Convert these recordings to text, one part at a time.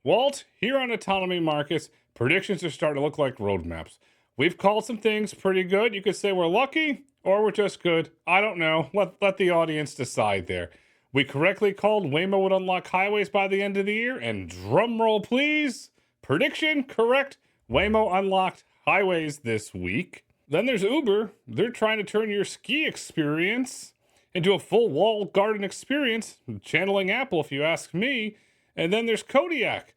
Walt, here on Autonomy Markets, predictions are starting to look like roadmaps. We've called some things pretty good. You could say we're lucky or we're just good. I don't know. Let the audience decide there. We correctly called Waymo would unlock highways by the end of the year, and drum roll please. Prediction correct. Waymo unlocked highways this week. Then there's Uber. They're trying to turn your ski experience into a full walled garden experience, channeling Apple if you ask me. And then there's Kodiak.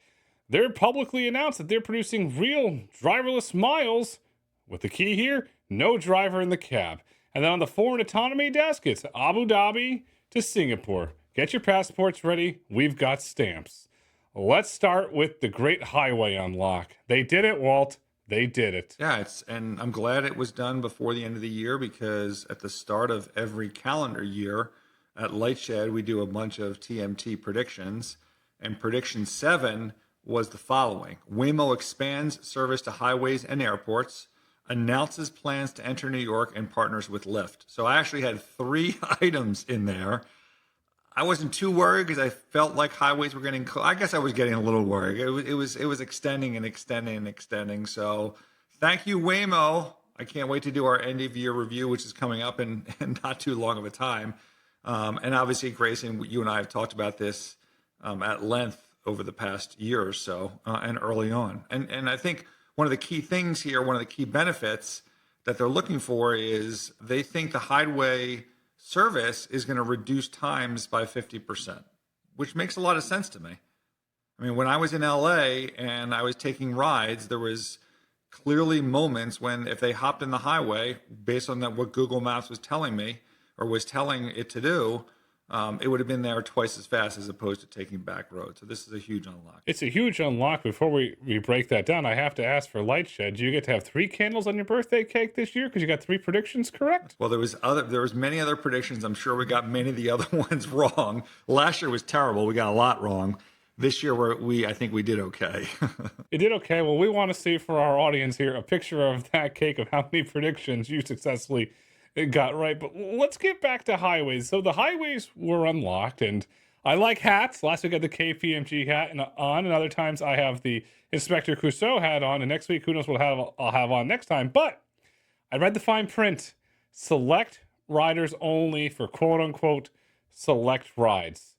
They're publicly announced that they're producing real driverless miles. With the key here, no driver in the cab. And then on the foreign autonomy desk, it's Abu Dhabi to Singapore. Get your passports ready. We've got stamps. Let's start with the Great Highway Unlock. They did it, Walt. They did it. Yeah, and I'm glad it was done before the end of the year, because at the start of every calendar year at Lightshed, we do a bunch of TMT predictions. And prediction 7 was the following: Waymo expands service to highways and airports, announces plans to enter New York, and partners with Lyft. So I actually had 3 items in there. I wasn't too worried because I felt like highways were getting I guess I was getting a little worried. It was extending and extending and extending. So thank you, Waymo. I can't wait to do our end of year review, which is coming up in not too long of a time. And obviously, Grayson, you and I have talked about this at length over the past year or so, and early on. And I think one of the key things here, one of the key benefits that they're looking for is they think the highway service is going to reduce times by 50%, which makes a lot of sense to me. I mean, when I was in LA and I was taking rides, there was clearly moments when if they hopped in the highway, based on what Google Maps was telling me or was telling it to do, it would have been there twice as fast as opposed to taking back roads. So this is a huge unlock. It's a huge unlock. Before we break that down, I have to ask for Lightshed. Do you get to have 3 candles on your birthday cake this year because you got 3 predictions correct? Well, there was many other predictions. I'm sure we got many of the other ones wrong. Last year was terrible. We got a lot wrong. This year I think we did okay. It did okay. Well, we want to see for our audience here a picture of that cake of how many predictions you successfully got right. But let's get back to highways. So the highways were unlocked, and I like hats. Last week I had the KPMG hat on, and other times I have the Inspector Clouseau hat on, and next week who knows what I'll have on next time. But I read the fine print. Select riders only for quote-unquote select rides.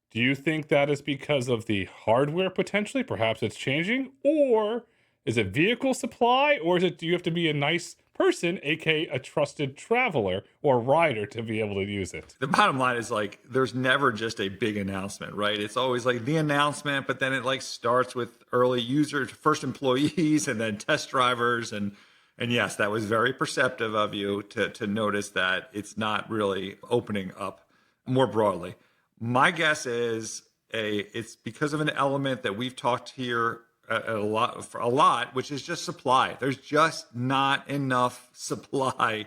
Do you think that is because of the hardware potentially? Perhaps it's changing? Or is it vehicle supply? Or do you have to be a nice person, aka a trusted traveler or rider, to be able to use it? The bottom line is, like, there's never just a big announcement, right? It's always like the announcement, but then it like starts with early users, first employees, and then test drivers. And yes, that was very perceptive of you to notice that it's not really opening up more broadly. My guess is it's because of an element that we've talked here a lot, which is just supply. There's just not enough supply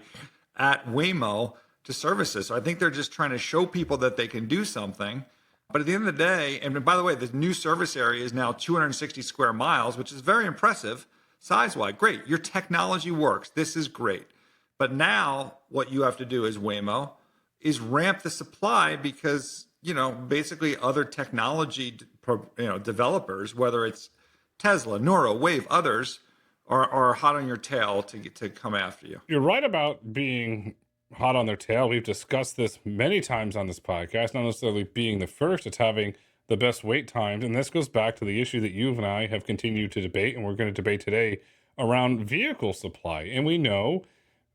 at Waymo to service this. So I think they're just trying to show people that they can do something. But at the end of the day, and by the way, the new service area is now 260 square miles, which is very impressive size-wise. Great. Your technology works. This is great. But now what you have to do as Waymo is ramp the supply, because, basically other technology, developers, whether it's Tesla, Nuro, Wave, others are hot on your tail to come after you. You're right about being hot on their tail. We've discussed this many times on this podcast, not necessarily being the first, it's having the best wait times. And this goes back to the issue that you and I have continued to debate, and we're going to debate today, around vehicle supply. And we know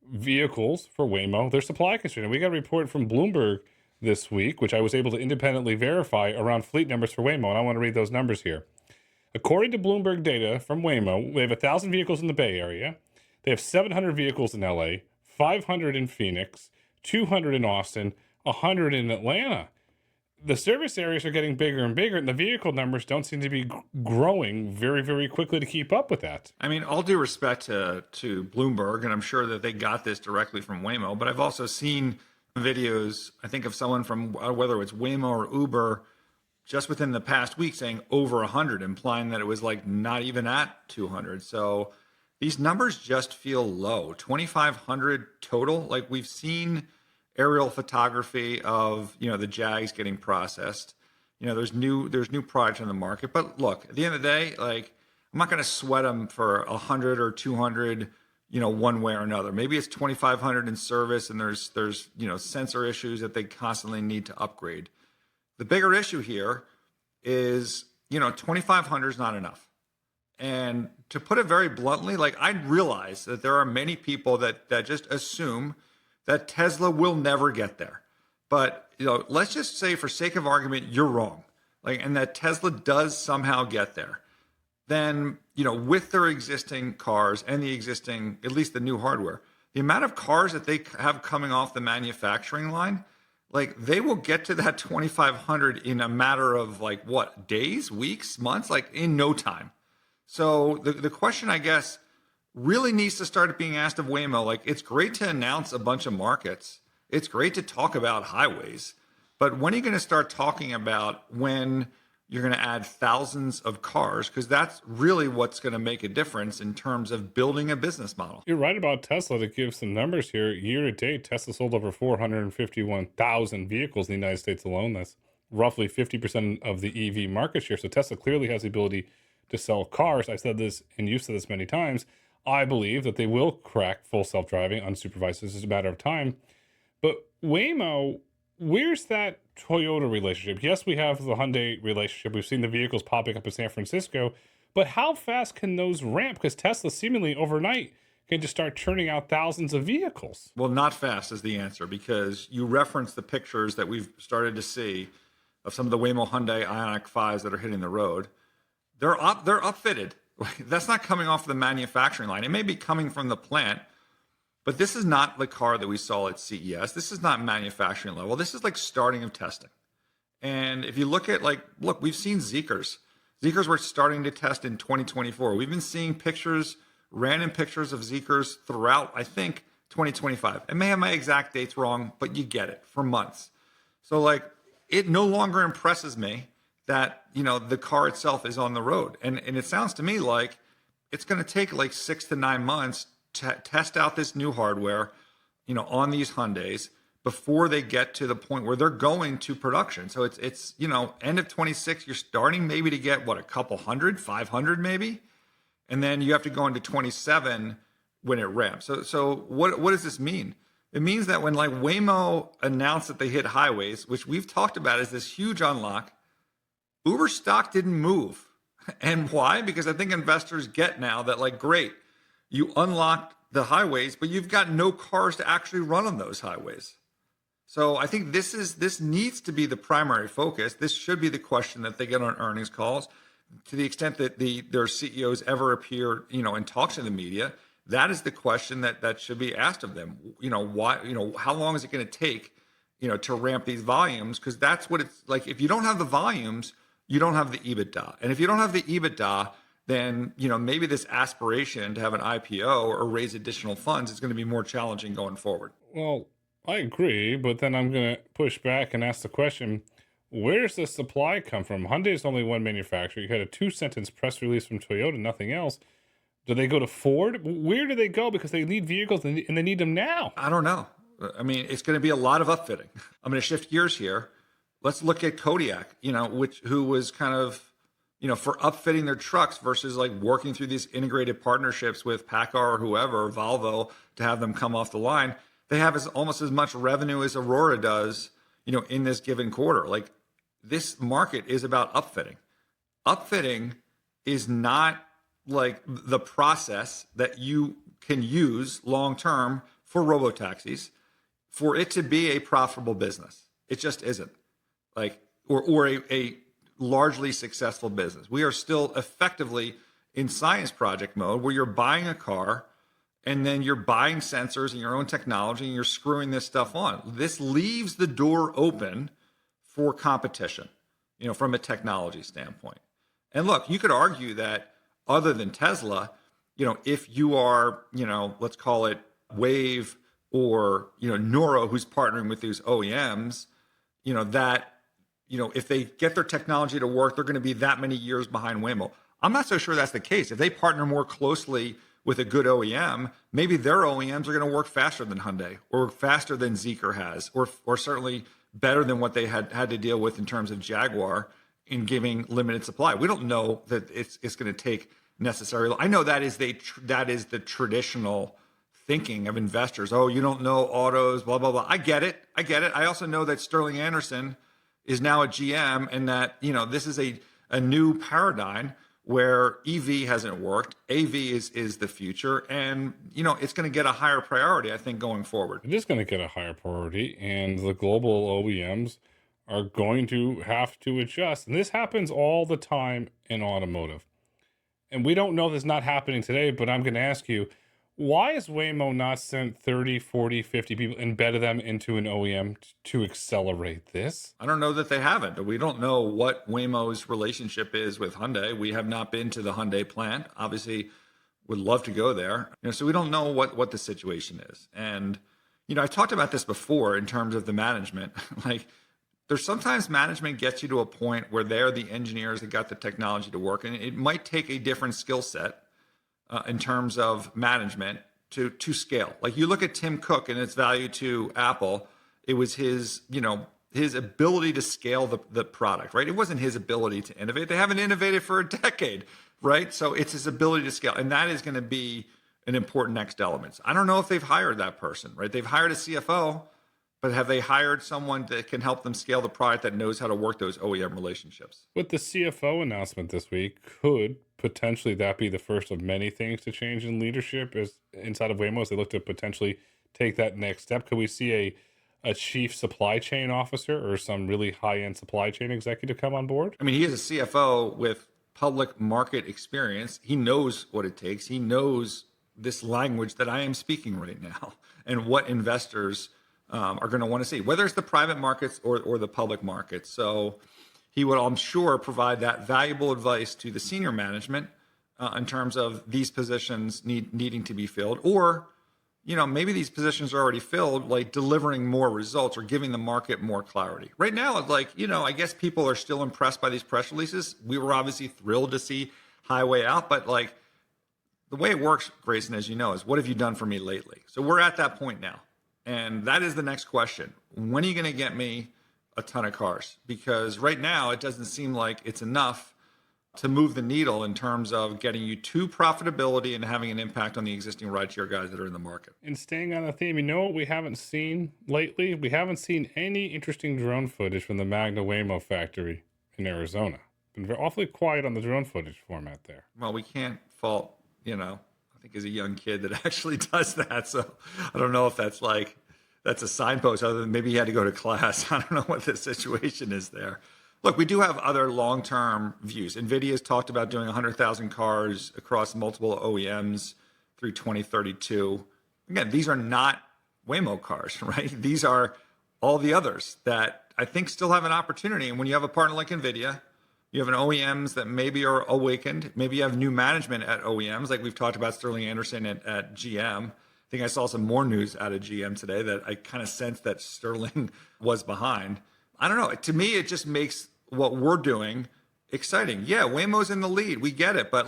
vehicles for Waymo, they're supply constrained. And we got a report from Bloomberg this week, which I was able to independently verify, around fleet numbers for Waymo. And I want to read those numbers here. According to Bloomberg data from Waymo, they have 1,000 vehicles in the Bay Area. They have 700 vehicles in LA, 500 in Phoenix, 200 in Austin, 100 in Atlanta. The service areas are getting bigger and bigger, and the vehicle numbers don't seem to be growing very, very quickly to keep up with that. I mean, all due respect to Bloomberg, and I'm sure that they got this directly from Waymo, but I've also seen videos, I think, of someone from, whether it's Waymo or Uber, just within the past week saying over 100, implying that it was like not even at 200. So these numbers just feel low. 2,500 total. Like, we've seen aerial photography of, the Jags getting processed. there's new products in the market. But look, at the end of the day, like I'm not going to sweat them for 100 or 200, one way or another. Maybe it's 2,500 in service, and there's sensor issues that they constantly need to upgrade. The bigger issue here is 2,500 is not enough. And to put it very bluntly, like I realize that there are many people that just assume that Tesla will never get there. But let's just say, for sake of argument, you're wrong, and that Tesla does somehow get there. Then with their existing cars and the existing, at least the new hardware, the amount of cars that they have coming off the manufacturing line, they will get to that 2,500 in a matter of days, weeks, months, in no time. So the question, I guess, really needs to start being asked of Waymo. It's great to announce a bunch of markets. It's great to talk about highways. But when are you going to start talking about when you're going to add thousands of cars? Because that's really what's going to make a difference in terms of building a business model. You're right about Tesla. To give some numbers here, year to date, Tesla sold over 451,000 vehicles in the United States alone. That's roughly 50% of the EV market share. So Tesla clearly has the ability to sell cars. I said this, and you've said this many times. I believe that they will crack full self-driving unsupervised. This is a matter of time. But Waymo, where's that Toyota relationship? Yes, we have the Hyundai relationship. We've seen the vehicles popping up in San Francisco. But how fast can those ramp? Because Tesla seemingly overnight can just start churning out thousands of vehicles. Well, not fast is the answer, because you referenced the pictures that we've started to see of some of the Waymo Hyundai Ioniq 5s that are hitting the road. They're upfitted. That's not coming off the manufacturing line. It may be coming from the plant, but this is not the car that we saw at CES. This is not manufacturing level. This is starting of testing. And if you look at we've seen Zeekrs. Zeekrs were starting to test in 2024. We've been seeing pictures, random pictures of Zeekrs throughout, I think, 2025. I may have my exact dates wrong, but you get it, for months. So it no longer impresses me that the car itself is on the road, and it sounds to me like it's going to take 6 to 9 months to test out this new hardware, on these Hyundais before they get to the point where they're going to production. So it's end of 26, you're starting maybe to get a couple hundred, 500 maybe, and then you have to go into 27 when it ramps. So what does this mean? It means that when Waymo announced that they hit highways, which we've talked about as this huge unlock, Uber stock didn't move. And why? Because I think investors get now that great, you unlocked the highways, but you've got no cars to actually run on those highways. So I think this needs to be the primary focus. This should be the question that they get on earnings calls. To the extent that their CEOs ever appear, and talk to the media, that is the question that should be asked of them. Why? How long is it going to take, to ramp these volumes? Because that's what it's like. If you don't have the volumes, you don't have the EBITDA. And if you don't have the EBITDA, then, maybe this aspiration to have an IPO or raise additional funds is going to be more challenging going forward. Well, I agree, but then I'm going to push back and ask the question, where does the supply come from? Hyundai is only one manufacturer. You had a 2-sentence press release from Toyota, nothing else. Do they go to Ford? Where do they go? Because they need vehicles and they need them now. I don't know. I mean, it's going to be a lot of upfitting. I'm going to shift gears here. Let's look at Kodiak, who was kind of, for upfitting their trucks versus working through these integrated partnerships with PACCAR or whoever, Volvo, to have them come off the line. They have almost as much revenue as Aurora does, in this given quarter. This market is about upfitting. Upfitting is not the process that you can use long-term for robotaxis for it to be a profitable business. It just isn't. Or a largely successful business. We are still effectively in science project mode where you're buying a car and then you're buying sensors and your own technology and you're screwing this stuff on. This leaves the door open for competition, from a technology standpoint. And look, you could argue that other than Tesla, if you are, let's call it Wave or, Nuro, who's partnering with these OEMs, if they get their technology to work, they're going to be that many years behind Waymo. I'm not so sure that's the case. If they partner more closely with a good OEM, maybe their OEMs are going to work faster than Hyundai or faster than Zeekr has, or certainly better than what they had to deal with in terms of Jaguar in giving limited supply. We don't know that it's going to take necessarily. I know that is the traditional thinking of investors. Oh, you don't know autos, blah, blah, blah. I get it. I also know that Sterling Anderson is now a GM, and that, this is a new paradigm where EV hasn't worked. AV is the future, and it's going to get a higher priority, I think, going forward. It is going to get a higher priority, and the global OEMs are going to have to adjust. And this happens all the time in automotive. And we don't know if it's not happening today, but I'm going to ask you, why has Waymo not sent 30, 40, 50 people, embedded them into an OEM to accelerate this? I don't know that they haven't. We don't know what Waymo's relationship is with Hyundai. We have not been to the Hyundai plant. Obviously, would love to go there. So we don't know what the situation is. And, I've talked about this before in terms of the management. Like, there's sometimes management gets you to a point where they're the engineers that got the technology to work. And it might take a different skill set in terms of management to scale. Like, you look at Tim Cook and its value to Apple, it was his ability to scale the product, right? It wasn't his ability to innovate. They haven't innovated for a decade, right? So it's his ability to scale. And that is going to be an important next element. I don't know if they've hired that person, right? They've hired a CFO, but have they hired someone that can help them scale the product, that knows how to work those OEM relationships? With the CFO announcement this week, could potentially that be the first of many things to change in leadership as inside of Waymo as they look to potentially take that next step? Could we see a chief supply chain officer or some really high-end supply chain executive come on board? I mean, he is a CFO with public market experience. He knows what it takes. He knows this language that I am speaking right now and what investors are going to want to see, whether it's the private markets or the public markets. So he would, I'm sure, provide that valuable advice to the senior management in terms of these positions needing to be filled, or maybe these positions are already filled, like delivering more results or giving the market more clarity. Right now, I guess people are still impressed by these press releases. We were obviously thrilled to see Highway out, but the way it works, Grayson, as you know, is what have you done for me lately? So we're at that point now. And that is the next question. When are you going to get me a ton of cars? Because right now it doesn't seem like it's enough to move the needle in terms of getting you to profitability and having an impact on the existing rideshare guys that are in the market. And staying on the theme, what we haven't seen lately? We haven't seen any interesting drone footage from the Magna Waymo factory in Arizona. Been awfully quiet on the drone footage format there. Well, we can't fault, I think as a young kid that actually does that. So I don't know if that's a signpost other than maybe he had to go to class. I don't know what the situation is there. Look, we do have other long-term views. NVIDIA's talked about doing 100,000 cars across multiple OEMs through 2032. Again, these are not Waymo cars, right? These are all the others that I think still have an opportunity. And when you have a partner like NVIDIA, you have an OEMs that maybe are awakened. Maybe you have new management at OEMs, like we've talked about Sterling Anderson at GM. I think I saw some more news out of GM today that I kind of sensed that Sterling was behind. I don't know. To me, it just makes what we're doing exciting. Yeah, Waymo's in the lead. We get it. But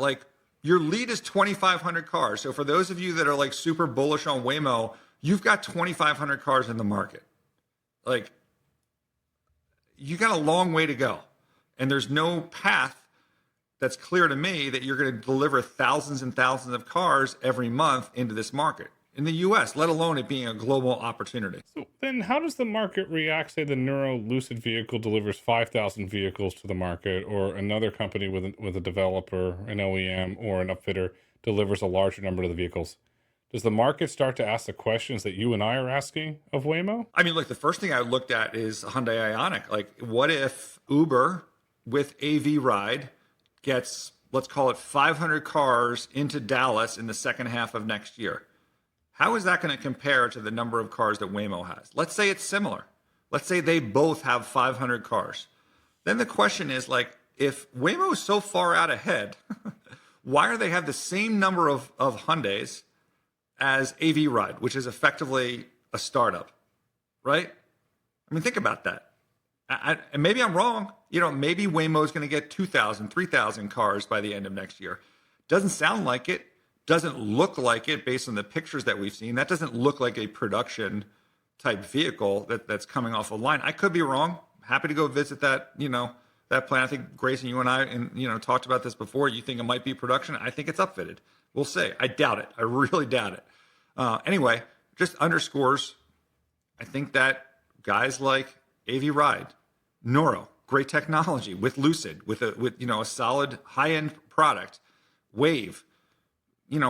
your lead is 2,500 cars. So for those of you that are super bullish on Waymo, you've got 2,500 cars in the market. You got a long way to go. And there's no path that's clear to me that you're going to deliver thousands and thousands of cars every month into this market in the U.S., let alone it being a global opportunity. So then how does the market react, say the Neuro Lucid vehicle delivers 5,000 vehicles to the market, or another company with a developer, an OEM, or an upfitter delivers a larger number of the vehicles? Does the market start to ask the questions that you and I are asking of Waymo? I mean, the first thing I looked at is Hyundai Ioniq. What if Uber with AV Ride gets, let's call it 500 cars into Dallas in the second half of next year? How is that going to compare to the number of cars that Waymo has? Let's say it's similar. Let's say they both have 500 cars. Then the question is, if Waymo is so far out ahead, why do they have the same number of Hyundais as AV Ride, which is effectively a startup, right? I mean, think about that. And maybe I'm wrong. Maybe Waymo is going to get 2,000, 3,000 cars by the end of next year. Doesn't sound like it. Doesn't look like it based on the pictures that we've seen. That doesn't look like a production type vehicle that's coming off a line. I could be wrong. Happy to go visit that that plan. I think Grayson, you and I, talked about this before. You think it might be production? I think it's upfitted. We'll see. I doubt it. I really doubt it. Anyway, just underscores. I think that guys like AV Ride, Noro, great technology with Lucid, with a solid high-end product, Wave,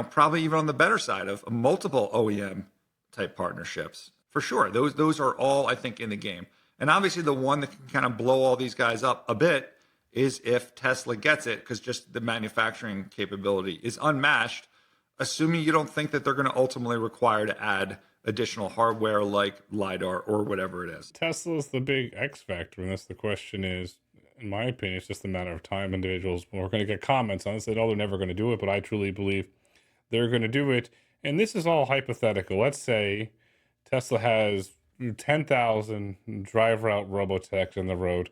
probably even on the better side of multiple OEM type partnerships. For sure. Those are all, I think, in the game. And obviously the one that can kind of blow all these guys up a bit is if Tesla gets it, because just the manufacturing capability is unmatched, assuming you don't think that they're going to ultimately require to add additional hardware like LiDAR or whatever it is. Tesla's the big X factor, and that's the question is, in my opinion, it's just a matter of time. Individuals, we're going to get comments on this that, oh, they're never going to do it, but I truly believe they're going to do it. And this is all hypothetical. Let's say Tesla has 10,000 driver-out robotechs on the road.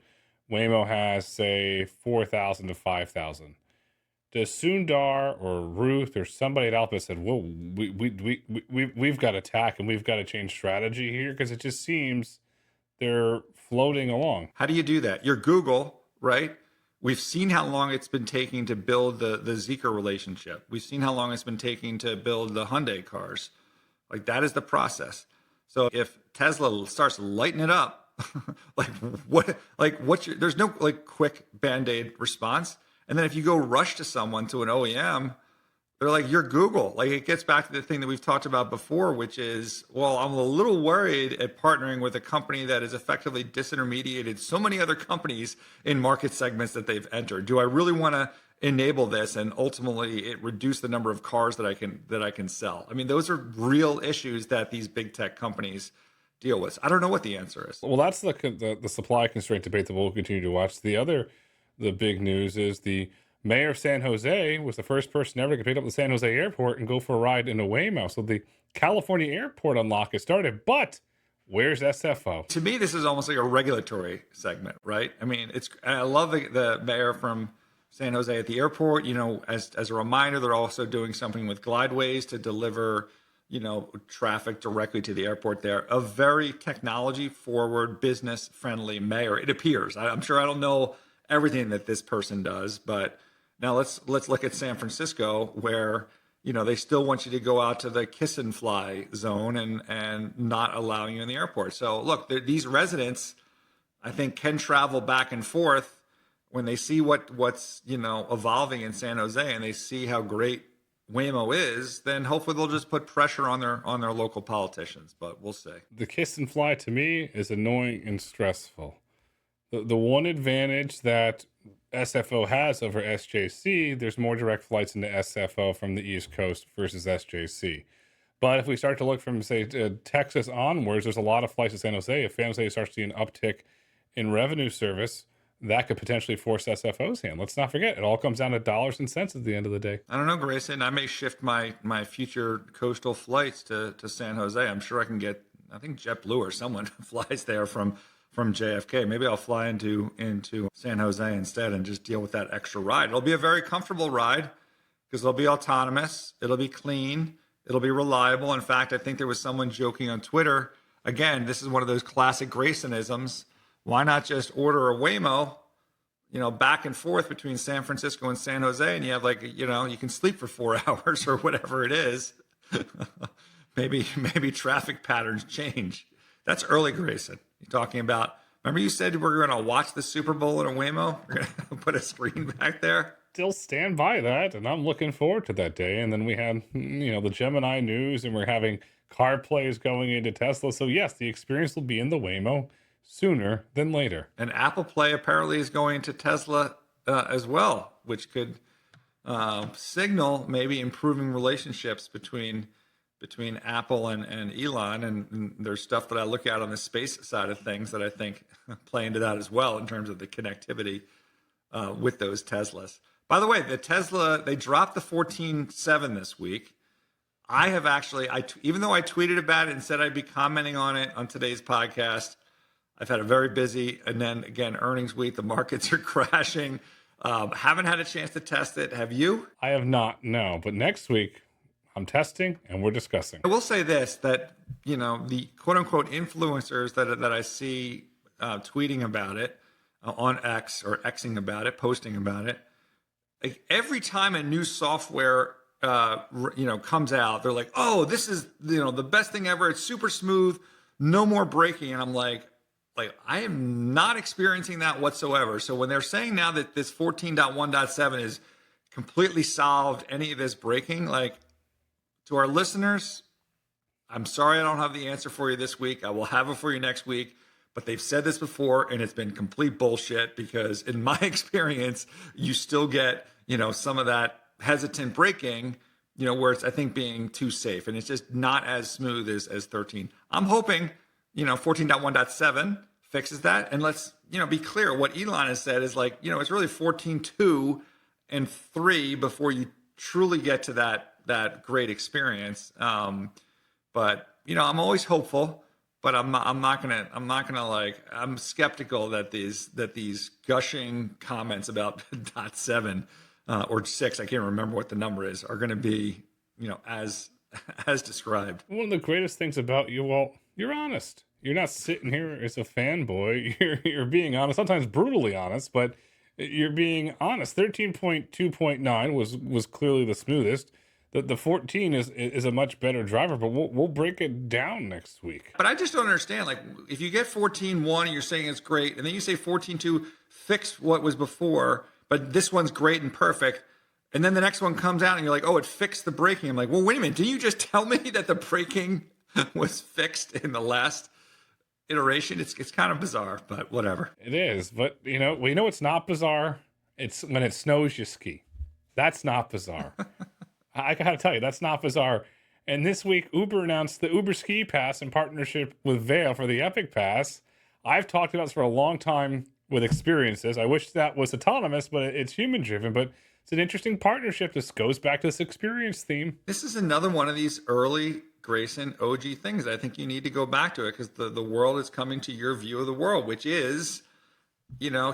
Waymo has, say, 4,000 to 5,000. Does Sundar or Ruth or somebody at Alpha said, "Whoa, we've got to tack and we've got to change strategy here"? Because it just seems they're floating along. How do you do that? You're Google, right? We've seen how long it's been taking to build the Zeekr relationship. We've seen how long it's been taking to build the Hyundai cars. Like, that is the process. So if Tesla starts lighting it up, there's no quick Band-Aid response. And then if you go rush to someone, to an OEM, they're like, you're Google. Like, it gets back to the thing that we've talked about before, which is, well, I'm a little worried at partnering with a company that has effectively disintermediated so many other companies in market segments that they've entered. Do I really want to enable this and ultimately it reduce the number of cars that I can sell? I mean, those are real issues that these big tech companies deal with. I don't know what the answer is. Well, that's the supply constraint debate that we'll continue to watch. The big news is the mayor of San Jose was the first person ever to get picked up at the San Jose airport and go for a ride in a Waymo. So the California airport unlock has started, but where's SFO? To me, this is almost like a regulatory segment, right? I mean, I love the mayor from San Jose at the airport. As a reminder, they're also doing something with glideways to deliver, traffic directly to the airport there. A very technology forward, business friendly mayor, it appears. I'm sure I don't know everything that this person does, but now let's look at San Francisco, where they still want you to go out to the kiss and fly zone and not allowing you in the airport. So look, these residents, I think, can travel back and forth when they see what's evolving in San Jose, and they see how great Waymo is. Then hopefully they'll just put pressure on their local politicians. But we'll see. The kiss and fly to me is annoying and stressful. The one advantage that SFO has over SJC, there's more direct flights into SFO from the East Coast versus SJC. But if we start to look from, say, Texas onwards, there's a lot of flights to San Jose. If San Jose starts to see an uptick in revenue service, that could potentially force SFO's hand. Let's not forget, it all comes down to dollars and cents at the end of the day. I don't know, Grayson. I may shift my future coastal flights to San Jose. I'm sure I can get, I think JetBlue or someone flies there from JFK. Maybe I'll fly into San Jose instead and just deal with that extra ride. It'll be a very comfortable ride because it'll be autonomous. It'll be clean. It'll be reliable. In fact, I think there was someone joking on Twitter. Again, this is one of those classic Graysonisms. Why not just order a Waymo, back and forth between San Francisco and San Jose, and you have you can sleep for 4 hours or whatever it is. maybe traffic patterns change. That's early, Grayson. You're talking about, remember you said we're going to watch the Super Bowl in a Waymo? We're going to put a screen back there? Still stand by that, and I'm looking forward to that day. And then we had, the Gemini news, and we're having car plays going into Tesla. So yes, the experience will be in the Waymo sooner than later. And Apple Play apparently is going to Tesla as well, which could signal maybe improving relationships between Apple and Elon. And there's stuff that I look at on the space side of things that I think play into that as well in terms of the connectivity with those Teslas. By the way, the Tesla, they dropped the 14.7 this week. I have actually, even though I tweeted about it and said I'd be commenting on it on today's podcast, I've had a very busy, and then again, earnings week, the markets are crashing. Haven't had a chance to test it. Have you? I have not, no. But next week, I'm testing and we're discussing. I will say this, that, the quote unquote influencers that I see tweeting about it, on X or Xing about it, posting about it. Like every time a new software comes out, they're like, oh, this is the best thing ever. It's super smooth, no more braking. And I'm like I am not experiencing that whatsoever. So when they're saying now that this 14.1.7 is completely solved any of this braking, like, to our listeners, I'm sorry I don't have the answer for you this week. I will have it for you next week. But they've said this before, and it's been complete bullshit because in my experience, you still get, some of that hesitant braking, where it's, I think, being too safe. And it's just not as smooth as 13. I'm hoping, 14.1.7 fixes that. And let's, be clear. What Elon has said is like, it's really 14.2 and 3 before you truly get to that great experience. But, I'm always hopeful. But I'm skeptical that these gushing comments about .7 or 6, I can't remember what the number is, are going to be, as described. One of the greatest things about you, Walt, you're honest. You're not sitting here as a fanboy. You're being honest, sometimes brutally honest, but you're being honest. 13.2.9 was clearly the smoothest. The 14 is a much better driver, but we'll break it down next week. But I just don't understand. Like, if you get 14.1 and you're saying it's great, and then you say 14.2 fixed what was before, but this one's great and perfect, and then the next one comes out and you're like, oh, it fixed the braking. I'm like, well, wait a minute. Didn't you just tell me that the braking was fixed in the last iteration? It's kind of bizarre, but whatever. It is, but it's not bizarre. It's when it snows, you ski. That's not bizarre. I gotta tell you, that's not bizarre. And this week, Uber announced the Uber Ski Pass in partnership with Vail for the Epic Pass. I've talked about this for a long time with experiences. I wish that was autonomous, but it's human driven. But it's an interesting partnership. This goes back to this experience theme. This is another one of these early Grayson OG things. I think you need to go back to it because the world is coming to your view of the world, which is,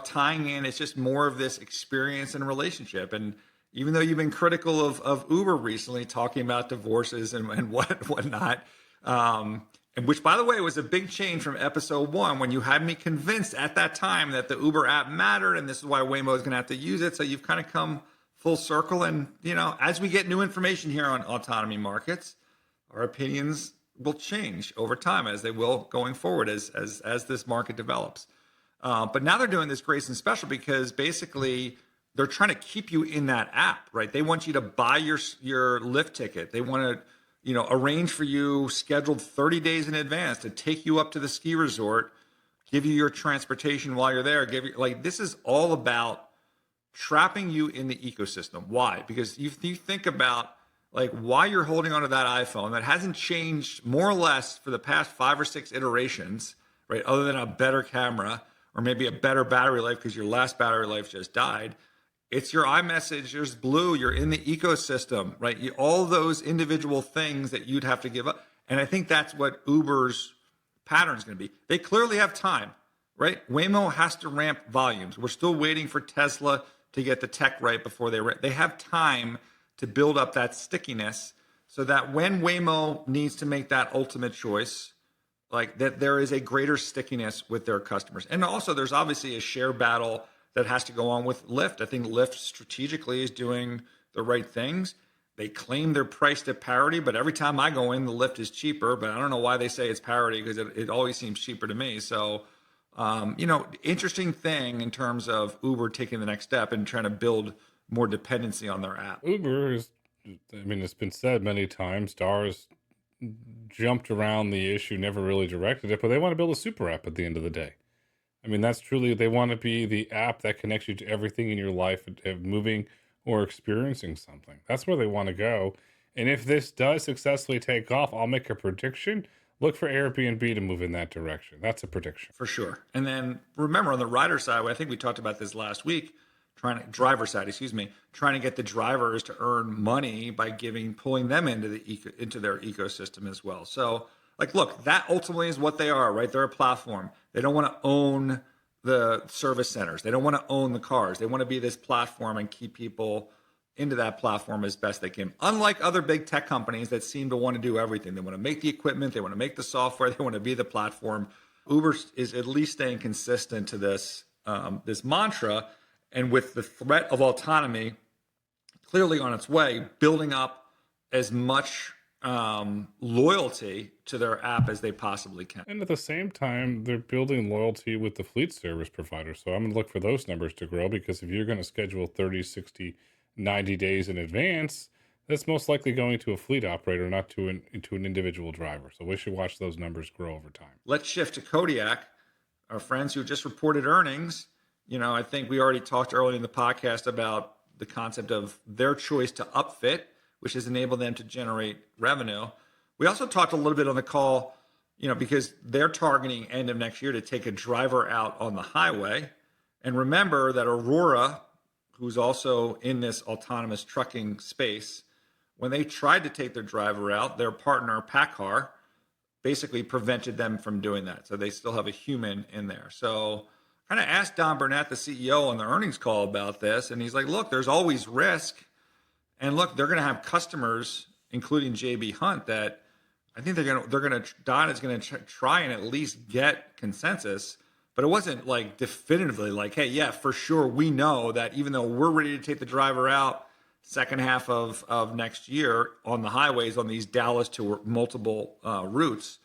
tying in. It's just more of this experience and relationship. And even though you've been critical of Uber recently, talking about divorces and whatnot, and which, by the way, was a big change from episode 1 when you had me convinced at that time that the Uber app mattered, and this is why Waymo is going to have to use it. So you've kind of come full circle. And, as we get new information here on Autonomy Markets, our opinions will change over time, as they will going forward as this market develops. But now they're doing this Grayson special because basically they're trying to keep you in that app, right? They want you to buy your Lyft ticket. They want to, arrange for you scheduled 30 days in advance to take you up to the ski resort, give you your transportation while you're there. This is all about trapping you in the ecosystem. Why? Because you think about why you're holding onto that iPhone that hasn't changed more or less for the past 5 or 6 iterations, right? Other than a better camera or maybe a better battery life because your last battery life just died. It's your iMessage, there's Blue, you're in the ecosystem, right? All those individual things that you'd have to give up. And I think that's what Uber's pattern is going to be. They clearly have time, right? Waymo has to ramp volumes. We're still waiting for Tesla to get the tech right before they have time to build up that stickiness so that when Waymo needs to make that ultimate choice, that there is a greater stickiness with their customers. And also there's obviously a share battle that has to go on with Lyft. I think Lyft strategically is doing the right things. They claim they're priced at parity, but every time I go in, the Lyft is cheaper. But I don't know why they say it's parity because it always seems cheaper to me. So, interesting thing in terms of Uber taking the next step and trying to build more dependency on their app. Uber is, it's been said many times, Dars jumped around the issue, never really directed it, but they want to build a super app at the end of the day. That's truly, they want to be the app that connects you to everything in your life of moving or experiencing something. That's where they want to go. And if this does successfully take off, I'll make a prediction. Look for Airbnb to move in that direction. That's a prediction. For sure. And then remember on the rider side, I think we talked about this last week, driver side, trying to get the drivers to earn money by pulling them into their ecosystem as well. So look, that ultimately is what they are, right? They're a platform. They don't want to own the service centers. They don't want to own the cars. They want to be this platform and keep people into that platform as best they can. Unlike other big tech companies that seem to want to do everything. They want to make the equipment. They want to make the software. They want to be the platform. Uber is at least staying consistent to this this mantra, and with the threat of autonomy clearly on its way, building up as much loyalty to their app as they possibly can. And at the same time, they're building loyalty with the fleet service provider. So I'm going to look for those numbers to grow, because if you're going to schedule 30, 60, 90 days in advance, that's most likely going to a fleet operator, not to an individual driver. So we should watch those numbers grow over time. Let's shift to Kodiak, our friends who just reported earnings. I think we already talked earlier in the podcast about the concept of their choice to upfit, which has enabled them to generate revenue. We also talked a little bit on the call, because they're targeting end of next year to take a driver out on the highway. And remember that Aurora, who's also in this autonomous trucking space, when they tried to take their driver out, their partner, PACCAR, basically prevented them from doing that. So they still have a human in there. So kind of asked Don Burnett, the CEO, on the earnings call about this. And he's like, look, there's always risk. And look, they're going to have customers, including JB Hunt, that I think Don is going to try and at least get consensus. But it wasn't like definitively like, hey, yeah, for sure, we know that even though we're ready to take the driver out second half of next year on the highways on these Dallas to multiple routes,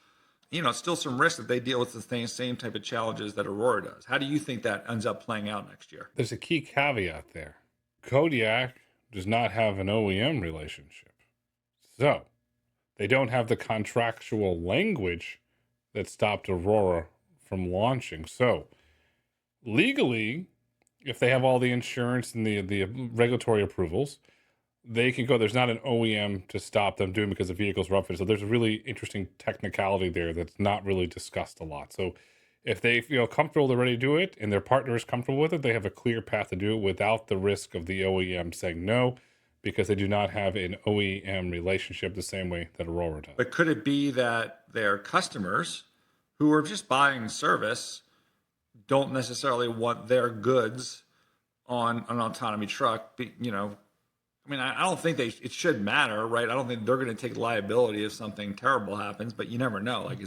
still some risk that they deal with the same type of challenges that Aurora does. How do you think that ends up playing out next year? There's a key caveat there. Kodiak does not have an OEM relationship. So they don't have the contractual language that stopped Aurora from launching. So legally, if they have all the insurance and the regulatory approvals, they can go. There's not an OEM to stop them doing, because the vehicles are upfitted. So there's a really interesting technicality there that's not really discussed a lot. So if they feel comfortable, they're ready to do it, and their partner is comfortable with it, they have a clear path to do it without the risk of the OEM saying no, because they do not have an OEM relationship the same way that Aurora does. But could it be that their customers who are just buying service don't necessarily want their goods on an autonomy truck? I don't think it should matter, right? I don't think they're going to take liability if something terrible happens, but you never know. Like,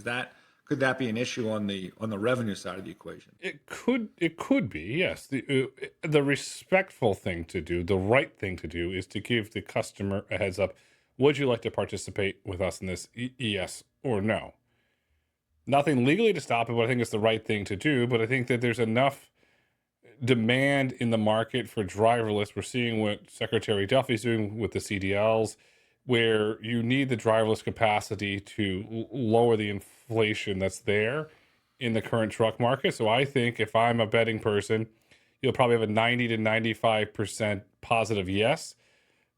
could that be an issue on the revenue side of the equation? It could be, yes. The respectful thing to do, the right thing to do, is to give the customer a heads up. Would you like to participate with us in this? Yes or no? Nothing legally to stop it, but I think it's the right thing to do. But I think that there's enough demand in the market for driverless. We're seeing what Secretary Duffy's doing with the CDLs, where you need the driverless capacity to lower the inflation that's there in the current truck market. So I think if I'm a betting person, you'll probably have a 90 to 95% positive yes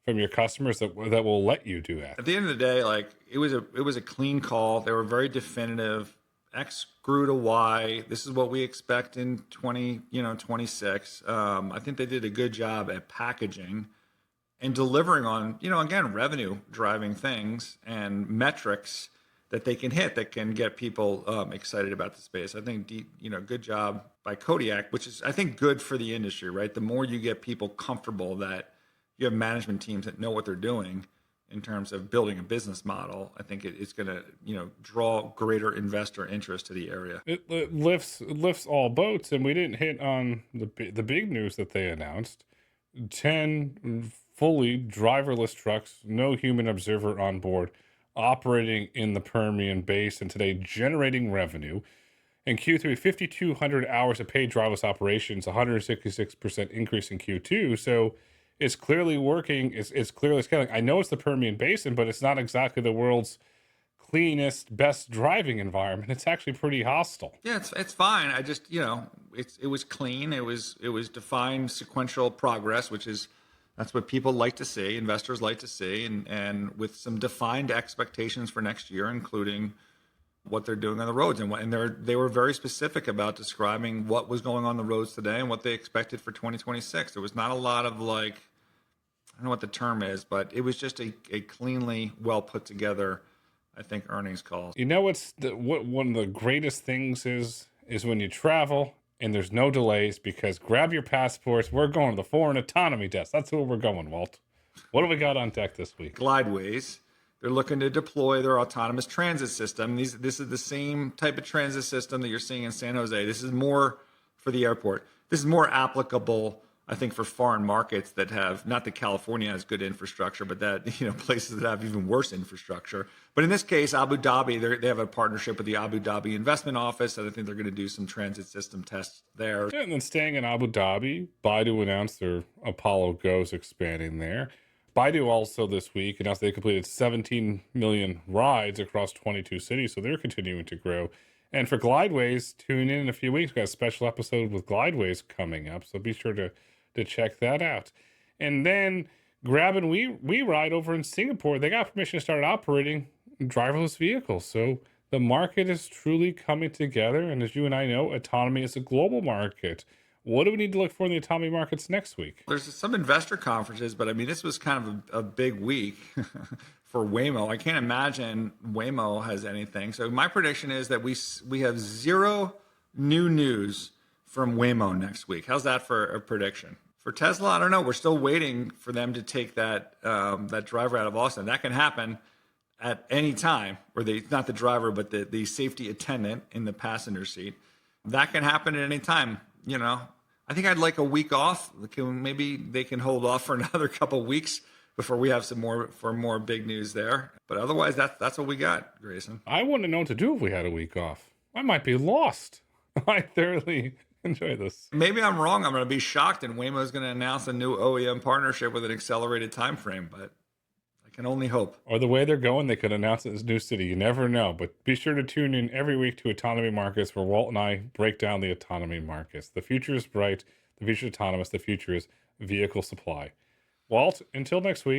from your customers that will let you do that. At the end of the day, like, it was a clean call. They were very definitive. X grew to Y. This is what we expect in 26. I think they did a good job at packaging and delivering on, again, revenue driving things and metrics that they can hit that can get people excited about the space. I think, good job by Kodiak, which is, I think, good for the industry, right? The more you get people comfortable that you have management teams that know what they're doing in terms of building a business model, I think it's going to, draw greater investor interest to the area. It lifts all boats, and we didn't hit on the big news that they announced: 10 fully driverless trucks, no human observer on board, operating in the Permian Basin today, generating revenue. In Q3, 5,200 hours of paid driverless operations, 166% increase in Q2. So it's clearly working. It's clearly scaling. I know it's the Permian Basin, but it's not exactly the world's cleanest, best driving environment. It's actually pretty hostile. Yeah, it's fine. I just, it was clean. It was defined sequential progress, that's what people like to see, investors like to see, and with some defined expectations for next year, including what they're doing on the roads. And they were very specific about describing what was going on the roads today and what they expected for 2026. There was not a lot of, like, I don't know what the term is, but it was just a cleanly well put together, I think, earnings call. What one of the greatest things is when you travel and there's no delays, because grab your passports. We're going to the foreign autonomy test. That's where we're going, Walt. What do we got on deck this week? Glideways. They're looking to deploy their autonomous transit system. This is the same type of transit system that you're seeing in San Jose. This is more for the airport. this is more applicable, I think, for foreign markets that have, not that California has good infrastructure, but that, places that have even worse infrastructure. But in this case, Abu Dhabi, they have a partnership with the Abu Dhabi Investment Office, and I think they're going to do some transit system tests there. Yeah, and then staying in Abu Dhabi, Baidu announced their Apollo Go's expanding there. Baidu also this week announced they completed 17 million rides across 22 cities, so they're continuing to grow. And for Glideways, tune in a few weeks. We've got a special episode with Glideways coming up, so be sure to check that out. And then Grab and We Ride over in Singapore, they got permission to start operating driverless vehicles. So the market is truly coming together. And as you and I know, autonomy is a global market. What do we need to look for in the autonomy markets next week? There's some investor conferences, but I mean, this was kind of a big week for Waymo. I can't imagine Waymo has anything. So my prediction is that we have zero new news from Waymo next week. How's that for a prediction? For Tesla, I don't know. We're still waiting for them to take that driver out of Austin. That can happen at any time, or not the driver, but the safety attendant in the passenger seat. That can happen at any time. I think I'd like a week off. Maybe they can hold off for another couple of weeks before we have some more big news there. But otherwise, that's what we got, Grayson. I wouldn't know what to do if we had a week off. I might be lost. I thoroughly enjoy this. Maybe I'm wrong. I'm going to be shocked, and Waymo is going to announce a new OEM partnership with an accelerated time frame. But I can only hope. Or the way they're going, they could announce it as new city. You never know. But be sure to tune in every week to Autonomy Markets, where Walt and I break down the autonomy markets. The future is bright. The future is autonomous. The future is vehicle supply. Walt, until next week.